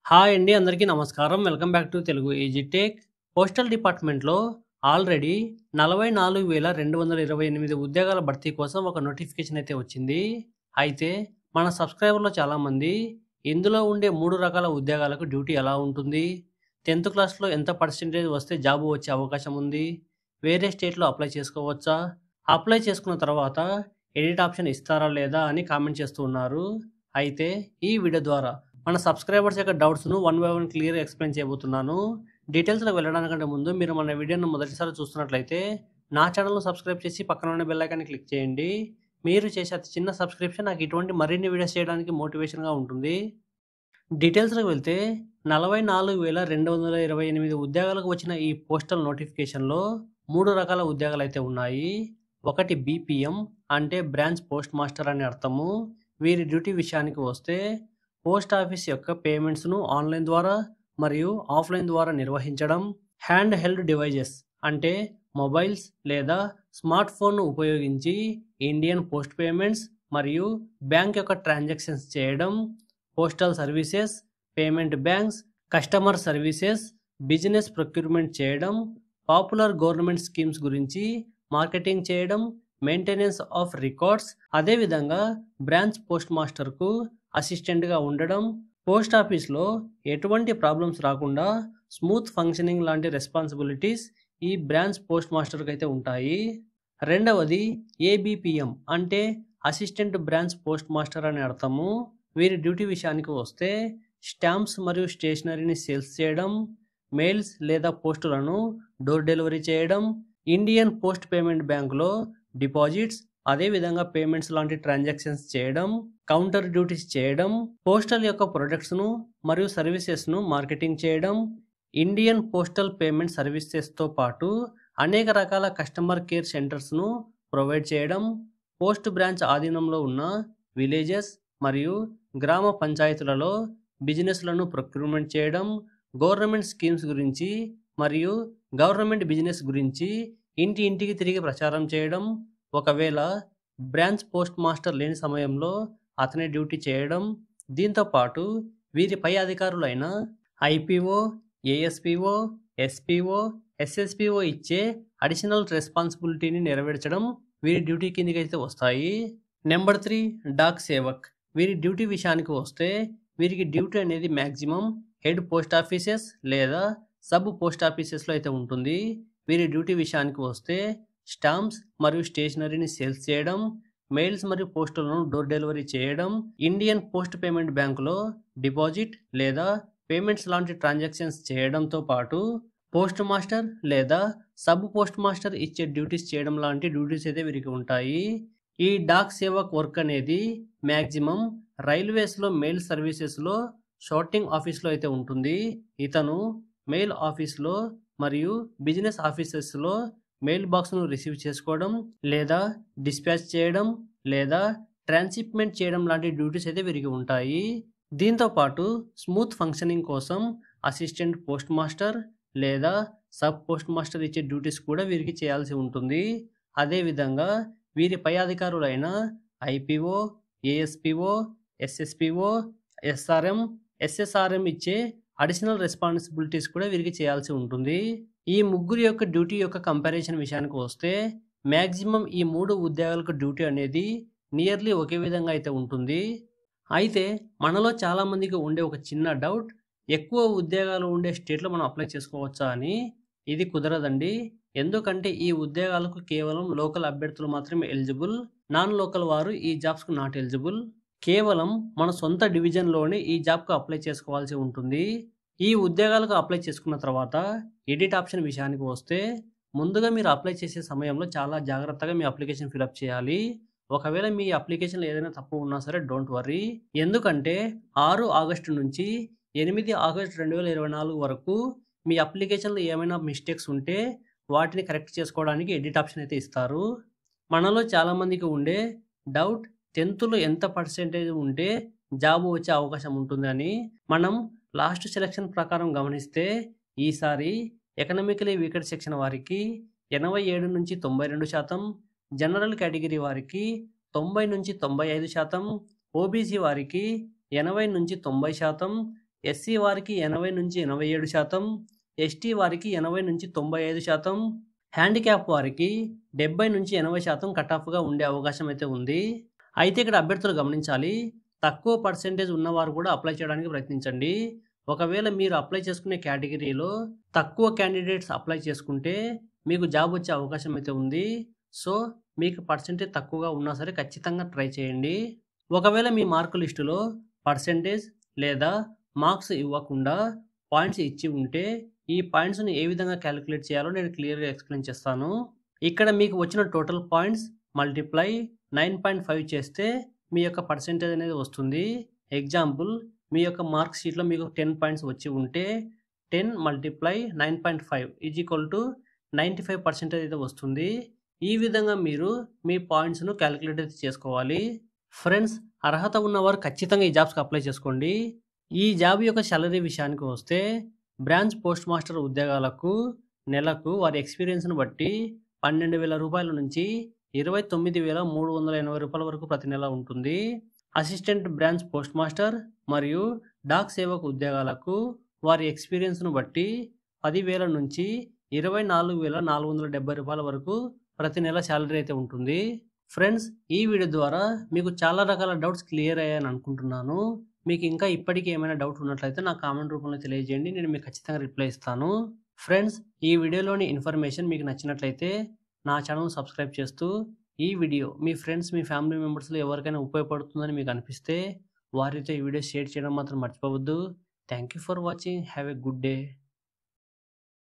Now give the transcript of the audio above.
Hi అండి. అందరికీ నమస్కారం. Welcome back to Telugu easy tech. Postal డిపార్ట్మెంట్‌లో ఆల్రెడీ 44,228 ఉద్యోగాల భర్తీ కోసం ఒక నోటిఫికేషన్ అయితే వచ్చింది. అయితే మన సబ్స్క్రైబర్‌లో చాలామంది ఇందులో ఉండే 3 రకాల ఉద్యోగాలకు డ్యూటీ ఎలా ఉంటుంది? 10థ్ క్లాస్‌లో ఎంత పర్సెంటేజ్ వస్తే జాబ్ వచ్చే అవకాశం ఉంది? వేరే స్టేట్‌లో అప్లై చేసుకోవచ్చా? అప్లై చేసుకున్న తర్వాత ఎడిట్ ఆప్షన్ ఇస్తారా లేదా అని కామెంట్ చేస్తూ ఉన్నారు. అయితే ఈ వీడియో ద్వారా మన సబ్స్క్రైబర్స్ యొక్క డౌట్స్‌ను వన్ బై వన్ క్లియర్‌గా ఎక్స్‌ప్లెయిన్ చేయబోతున్నాను. డీటెయిల్స్‌లోకి వెళ్ళడానికంటే ముందు మీరు మన వీడియోను మొదటిసారి చూస్తున్నట్లయితే నా ఛానెల్‌ను సబ్స్క్రైబ్ చేసి పక్కన ఉన్న బెల్ ఐకాన్‌ని క్లిక్ చేయండి. మీరు చేసే అతి చిన్న సబ్స్క్రిప్షన్ నాకు ఇటువంటి మరిన్ని వీడియోస్ చేయడానికి మోటివేషన్‌గా ఉంటుంది. డీటెయిల్స్‌లోకి వెళ్తే 44,228 ఉద్యోగాలకు వచ్చిన ఈ పోస్టల్ నోటిఫికేషన్‌లో 3 రకాల ఉద్యోగాలైతే ఉన్నాయి. ఒకటి బీపీఎం అంటే బ్రాంచ్ పోస్ట్ మాస్టర్ అని అర్థము. వీరి డ్యూటీ విషయానికి వస్తే పోస్ట్ ఆఫీస్ యొక్క పేమెంట్స్‌ను ఆన్‌లైన్ ద్వారా మరియు ఆఫ్‌లైన్ ద్వారా నిర్వహించడం. హ్యాండ్ హెల్డ్ డివైజెస్ అంటే మొబైల్స్ లేదా స్మార్ట్ ఫోన్‌ను ఉపయోగించి ఇండియన్ పోస్ట్ పేమెంట్స్ మరియు బ్యాంక్ యొక్క ట్రాన్సాక్షన్స్ చేయడం. Postal services, payment banks, customer services, business procurement చేయడం, పాపులర్ గవర్నమెంట్ స్కీమ్స్ గురించి మార్కెటింగ్ చేయడం, మెయింటెనెన్స్ ఆఫ్ రికార్డ్స్. అదేవిధంగా బ్రాంచ్ పోస్ట్ మాస్టర్కు అసిస్టెంట్గా ఉండడం. పోస్ట్ ఆఫీస్లో ఎటువంటి ప్రాబ్లమ్స్ రాకుండా స్మూత్ ఫంక్షనింగ్ లాంటి రెస్పాన్సిబిలిటీస్ ఈ బ్రాంచ్ పోస్ట్ మాస్టర్కి అయితే ఉంటాయి. రెండవది ఏబిపిఎం అంటే అసిస్టెంట్ బ్రాంచ్ పోస్ట్ మాస్టర్ అని అర్థము. వీరి డ్యూటీ విషయానికి వస్తే స్టాంప్స్ మరియు స్టేషనరీని సేల్స్ చేయడం, మెయిల్స్ లేదా పోస్టులను డోర్ డెలివరీ చేయడం, ఇండియన్ పోస్ట్ పేమెంట్ బ్యాంకులో డిపాజిట్స్ అదేవిధంగా పేమెంట్స్ లాంటి ట్రాన్సాక్షన్స్ చేయడం, కౌంటర్ డ్యూటీస్ చేయడం, పోస్టల్ యొక్క ప్రొడక్ట్స్ను మరియు సర్వీసెస్ను మార్కెటింగ్ చేయడం, ఇండియన్ పోస్టల్ పేమెంట్ సర్వీసెస్తో పాటు అనేక రకాల కస్టమర్ కేర్ సెంటర్స్ను ప్రొవైడ్ చేయడం, పోస్ట్ బ్రాంచ్ ఆధీనంలో ఉన్న విలేజెస్ మరియు గ్రామ పంచాయతీలలో బిజినెస్లను ప్రొక్యూర్మెంట్ చేయడం, గవర్నమెంట్ స్కీమ్స్ గురించి మరియు గవర్నమెంట్ బిజినెస్ గురించి ఇంటి ఇంటికి తిరిగి ప్రచారం చేయడం. ఒకవేళ బ్రాంచ్ పోస్ట్ మాస్టర్ లేని సమయంలో అతని డ్యూటీ చేయడం. దీంతో పాటు వీరి పై అధికారులైన ఐపీఓ, ఏఎస్పీఓ, ఎస్పీఓ, ఎస్ఎస్పీఓ ఇచ్చే అడిషనల్ రెస్పాన్సిబిలిటీని నెరవేర్చడం వీరి డ్యూటీ కిందకి అయితే వస్తాయి. నెంబర్ 3 డాక్ సేవక్. వీరి డ్యూటీ విషయానికి వస్తే వీరికి డ్యూటీ అనేది మ్యాక్సిమం హెడ్ పోస్ట్ ఆఫీసెస్ లేదా సబ్ పోస్ట్ ఆఫీసెస్లో అయితే ఉంటుంది. వీరి డ్యూటీ విషయానికి వస్తే స్టాంప్స్ మరియు స్టేషనరీని సేల్స్ చేయడం, మెయిల్స్ మరియు పోస్టులను డోర్ డెలివరీ చేయడం, ఇండియన్ పోస్ట్ పేమెంట్ బ్యాంకులో డిపాజిట్ లేదా పేమెంట్స్ లాంటి ట్రాన్సాక్షన్స్ చేయడంతో పాటు పోస్ట్ మాస్టర్ లేదా సబ్ పోస్ట్ మాస్టర్ ఇచ్చే డ్యూటీస్ చేయడం లాంటి డ్యూటీస్ అయితే వీరికి ఉంటాయి. ఈ డాక్ సేవక్ వర్క్ అనేది మ్యాక్సిమం రైల్వేస్లో మెయిల్ సర్వీసెస్లో షార్టింగ్ ఆఫీస్లో అయితే ఉంటుంది. ఇతను మెయిల్ ఆఫీస్లో మరియు బిజినెస్ ఆఫీసెస్లో మెయిల్ బాక్స్ను రిసీవ్ చేసుకోవడం లేదా డిస్పాచ్ చేయడం లేదా ట్రాన్స్‌షిప్‌మెంట్ చేయడం లాంటి డ్యూటీస్ అయితే వీరికి ఉంటాయి. దీంతో పాటు స్మూత్ ఫంక్షనింగ్ కోసం అసిస్టెంట్ పోస్ట్ మాస్టర్ లేదా సబ్ పోస్ట్ మాస్టర్ ఇచ్చే డ్యూటీస్ కూడా వీరికి చేయాల్సి ఉంటుంది. అదేవిధంగా వీరి పై అధికారులైన ఐపీఓ, ఏఎస్పీఓ, ఎస్ఎస్పీఓ, ఎస్ఆర్ఎం, ఎస్ఎస్ఆర్ఎం ఇచ్చే అడిషనల్ రెస్పాన్సిబిలిటీస్ కూడా వీరికి చేయాల్సి ఉంటుంది. ఈ ముగ్గురు యొక్క డ్యూటీ యొక్క కంపారిజన్ విషయానికి వస్తే మ్యాక్సిమం ఈ 3 ఉద్యోగాలకు డ్యూటీ అనేది నియర్లీ ఒకే విధంగా అయితే ఉంటుంది. అయితే మనలో చాలామందికి ఉండే ఒక చిన్న డౌట్, ఎక్కువ ఉద్యోగాలు ఉండే స్టేట్‌లో మనం అప్లై చేసుకోవచ్చా అని. ఇది కుదరదండి. ఎందుకంటే ఈ ఉద్యోగాలకు కేవలం లోకల్ అభ్యర్థులు మాత్రమే ఎలిజిబుల్. నాన్ లోకల్ వారు ఈ జాబ్స్‌కు నాట్ ఎలిజిబుల్. కేవలం మన సొంత డివిజన్‌లోనే ఈ జాబ్‌కు అప్లై చేసుకోవాల్సి ఉంటుంది. ఈ ఉద్యోగాలకు అప్లై చేసుకున్న తర్వాత ఎడిట్ ఆప్షన్ విషయానికి వస్తే ముందుగా మీరు అప్లై చేసే సమయంలో చాలా జాగ్రత్తగా మీ అప్లికేషన్ ఫిలప్ చేయాలి. ఒకవేళ మీ అప్లికేషన్‌లో ఏదైనా తప్పు ఉన్నా సరే డోంట్ వర్రీ. ఎందుకంటే 6 ఆగస్టు నుంచి 8 ఆగస్టు 2024 వరకు మీ అప్లికేషన్‌లో ఏమైనా మిస్టేక్స్ ఉంటే వాటిని కరెక్ట్ చేసుకోవడానికి ఎడిట్ ఆప్షన్ అయితే ఇస్తారు. మనలో చాలామందికి ఉండే డౌట్ 10థ్‌లో ఎంత పర్సెంటేజ్ ఉంటే జాబ్ వచ్చే అవకాశం ఉంటుందని. మనం లాస్ట్ సెలక్షన్ ప్రకారం గమనిస్తే ఈసారి ఎకనామికలీ వీకర్ సెక్షన్ వారికి 87-92%, జనరల్ కేటగిరీ వారికి 90-95%, ఓబీసీ వారికి 80-90%, ఎస్సీ వారికి 80-87%, ఎస్టీ వారికి 80-95%, హ్యాండిక్యాప్ వారికి 70-80% కట్ ఆఫ్‌గా ఉండే అవకాశం అయితే ఉంది. అయితే ఇక్కడ అభ్యర్థులు గమనించాలి. తక్కువ పర్సెంటేజ్ ఉన్నవారు కూడా అప్లై చేయడానికి ప్రయత్నించండి. ఒకవేళ మీరు అప్లై చేసుకునే కేటగిరీలో తక్కువ క్యాండిడేట్స్ అప్లై చేసుకుంటే మీకు జాబ్ వచ్చే అవకాశం అయితే ఉంది. సో, మీకు పర్సెంటేజ్ తక్కువగా ఉన్నా సరే ఖచ్చితంగా ట్రై చేయండి. ఒకవేళ మీ మార్క్ లిస్టులో పర్సెంటేజ్ లేదా మార్క్స్ ఇవ్వకుండా పాయింట్స్ ఇచ్చి ఉంటే ఈ పాయింట్స్‌ని ఏ విధంగా క్యాలిక్యులేట్ చేయాలో నేను క్లియర్‌గా ఎక్స్‌ప్లెయిన్ చేస్తాను. ఇక్కడ మీకు వచ్చిన టోటల్ పాయింట్స్ మల్టిప్లై 9.5 చేస్తే మీ యొక్క పర్సెంటేజ్ అనేది వస్తుంది. ఎగ్జాంపుల్ మీ యొక్క మార్క్ షీట్‌లో మీకు 10 పాయింట్స్ వచ్చి ఉంటే 10 మల్టిప్లై 9.5 ఈజ్ ఈక్వల్ టు 95% అయితే వస్తుంది. ఈ విధంగా మీరు మీ పాయింట్స్‌ను క్యాలిక్యులేట్ అయితే చేసుకోవాలి. ఫ్రెండ్స్, అర్హత ఉన్నవారు ఖచ్చితంగా ఈ జాబ్స్‌కి అప్లై చేసుకోండి. ఈ జాబ్ యొక్క సాలరీ విషయానికి వస్తే బ్రాంచ్ పోస్ట్ మాస్టర్ ఉద్యోగాలకు నెలకు వారి ఎక్స్‌పీరియన్స్‌ని బట్టి రూ. 12,000 నుంచి రూ. 29,380 వరకు ప్రతి నెల ఉంటుంది. అసిస్టెంట్ బ్రాంచ్ పోస్ట్ మాస్టర్ మరియు డాక్ సేవక్ ఉద్యోగాలకు వారి ఎక్స్‌పీరియన్స్‌ను బట్టి 10,000 నుంచి రూ. 24,470 వరకు ప్రతి నెల సాలరీ అయితే ఉంటుంది. ఫ్రెండ్స్, ఈ వీడియో ద్వారా మీకు చాలా రకాల డౌట్స్ క్లియర్ అయ్యాయని అనుకుంటున్నాను. మీకు ఇంకా ఇప్పటికీ ఏమైనా డౌట్ ఉన్నట్లయితే నా కామెంట్ రూపంలో తెలియజేయండి. నేను మీకు ఖచ్చితంగా రిప్లై ఇస్తాను. ఫ్రెండ్స్, ఈ వీడియోలోని ఇన్ఫర్మేషన్ మీకు నచ్చినట్లయితే నా ఛానల్ సబ్స్క్రైబ్ చేస్తూ ఈ వీడియో మీ ఫ్రెండ్స్, మీ ఫ్యామిలీ మెంబర్స్‌లో ఎవరికైనా ఉపయోగపడుతుందని మీకు అనిపిస్తే వారితో ఈ వీడియో షేర్ చేయడం మాత్రం మర్చిపోవద్దు. Thank you for watching. Have a good day.